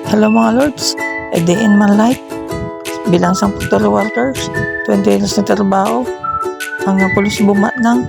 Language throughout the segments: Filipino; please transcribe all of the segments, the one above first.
Hello mga lords, a day in my life bilang isang workers, 20 years na trabaho hanggang pulos bumat ng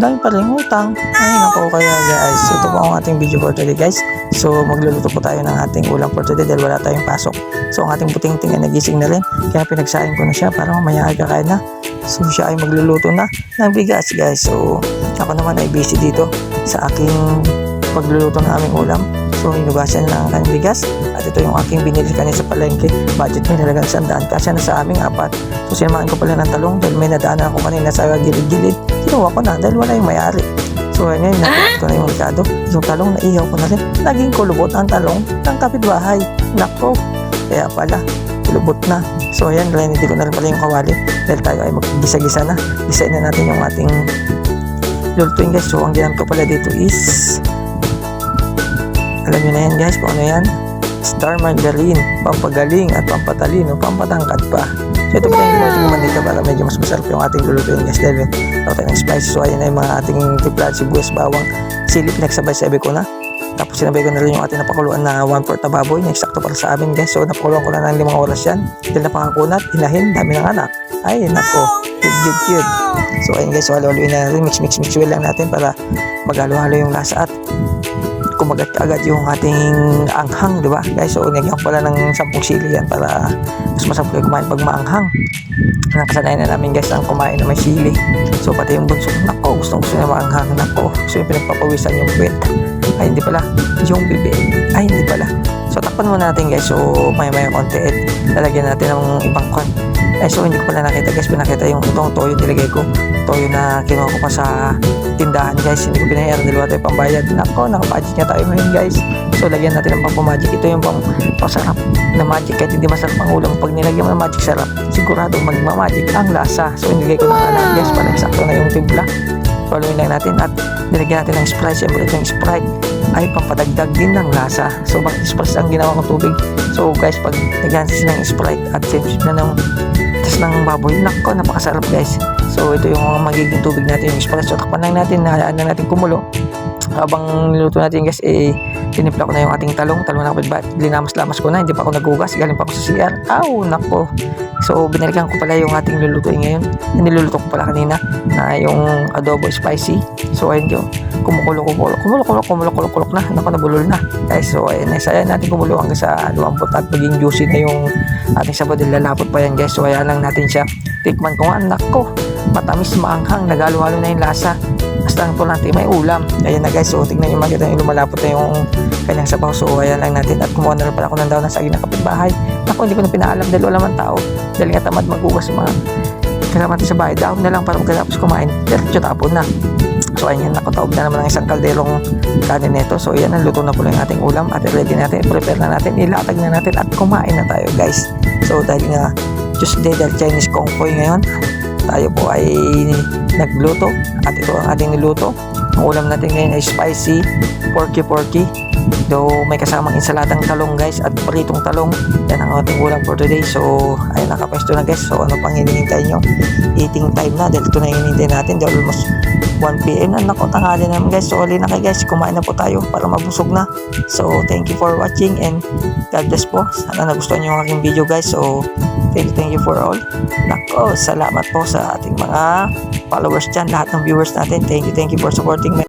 dami pa rin utang. Ay nako, kaya guys, ito po ang ating video for today guys. So magluluto po tayo ng ating ulam for today dahil wala tayong pasok. So ang ating puting-ting ay nagising na rin, kaya pinagsain ko na siya para mamaya aga kain na. So siya ay magluluto na ng bigas guys. So ako naman ay busy dito sa aking pagluluto ng aming ulam. So hinugasan na ang kanyang bigas at ito yung aking binili kanina sa palengke. Budget may nalagang 100 kasi na sa aming apat. So sinamahan ko pala ng talong dahil may nadaanan ako kanina sa gilid-gilid. Kinuha ko na dahil wala yung may-ari. So ngayon nakita ko na yung likado. Yung talong na ihaw ko na rin. Naging kulubot ang talong ng kapitbahay. Nako, kaya pala kulubot na. So ayan, hindi ko na rin pala yung kawali dahil tayo ay mag-gisa-gisa na. Gisain na natin yung ating lulutuin guys. So ang ginamit ko pala dito is, alam nyo na yan guys kung ano yan, Star Margarine, pampagaling at pampatalino, pampatangkad pa. So ito pa yung ginawa naman dito para medyo mas masarap yung ating lulutuin guys dahil ito tayo ng spice. So ayan na yung mga ating tipla, sibuyas, bawang, sili, pinagsabay-sabay ko na. Tapos sinabay ko na rin yung ating napakuluan na 1/4 na baboy na eksakto para sa amin guys. So napakuluan ko na ng 5 oras yan dahil napangakunat, hinahin, dami ng anak. Ay nako, cute. So ayun guys, so halo-haloin na rin, mix well lang natin para maghalo-halo yung lasa at kumagat agad yung ating anghang, di ba guys? So nagyan ko pala ng 10 sili yan para mas masarap kayo kumain pag maanghang. Nakasanayan na namin guys ang kumain na may sili. So pati yung bunso, nako, gustong niya maanghang. Nako, gusto yung pinagpapawisan yung puwet. Ay hindi pala, yung bibig. Ay hindi pala. So takpan muna natin guys. So maya konti at lalagyan natin ng ibang kon. Eh so hindi ko pala nakita guys, pinakita yung itong toyo nilagay ko. Toyo na kinuha ko pa sa tindahan guys, hindi ko pinahayaan dalawa tayo pambayad. Nako, nakabudget nga tayo ngayon guys. So lagyan natin ng pampamagic. Ito yung pasarap na magic, kahit hindi masarap ang ulam, pag nilagyan mo ng magic sarap, sigurado magmamagic ang lasa. So nilagay ko ng alam guys para eksakto na yung timpla. Paluin lang natin at nilagyan natin ng Sprite. Siyempre itong Sprite ay pampadagdag din ng lasa. So bakit Sprite ang ginawa kong tubig? So guys, pag nagyan ng Sprite at same na ng tas ng baboy, nako, napakasarap guys. So ito yung magiging tubig natin, yung Sprite. So takpan lang natin, hayaan lang natin kumulo. Habang niluto natin guys, tinimpla ko na yung ating talong na kapit, linamas-lamas ko na, hindi pa ako nagugas, galing pa ako sa CR. Aw, nako. So binalikan ko pala yung ating lulutuin ngayon, niluluto ko pala kanina na yung adobo spicy. So ayun yung kumukulok na, nako, nabulol na guys. So ayun, isayan natin kumulo hanggang sa lumambot at maging juicy na yung ating sabaw, lalapot pa yan guys. So ayan lang natin siya, tikman ko nga, nako, matamis, maanghang, nagalo-halo na yung lasa. Basta lang po natin may ulam. Ayan na guys, so tignan nyo, makita nyo lumalapot na yung kanyang sabaw. So ayan lang natin at kumuha na rin pala ako ng daw ng saging na kapitbahay. Ako, hindi ko na pinaalam dahil wala man tao, dahil nga tamad magugas mga kasama natin sa bahay. Daon na lang para magkatapos kumain, diretso tapon na. So ayan, nakataob na naman ng isang kalderong kanin nito. So ayan, luto na po lang yung ating ulam at ready natin, prepare na natin, ilatag na natin at kumain na tayo guys. So dahil nga Tuesday, dahil Chinese Kung Pao ngayon, tayo po ay nagluto at ito ang ating niluto. Ang ulam natin ngayon ay spicy porky. Though may kasamang insaladang talong guys at pritong talong. Yan ang ating ulam for today. So ayun, nakapesto na guys. So ano pang hinihintay nyo? Eating time na dahil ito na hinihintay natin dahil almost 1 PM na. Nako, tanghali naman guys. So alin na kayo guys, kumain na po tayo para mabusog na. So thank you for watching and God bless po. Sana nagustuhan nyo ang aking video guys. So thank you for all. Nako, salamat po sa ating mga followers dyan, lahat ng viewers natin. Thank you for supporting me.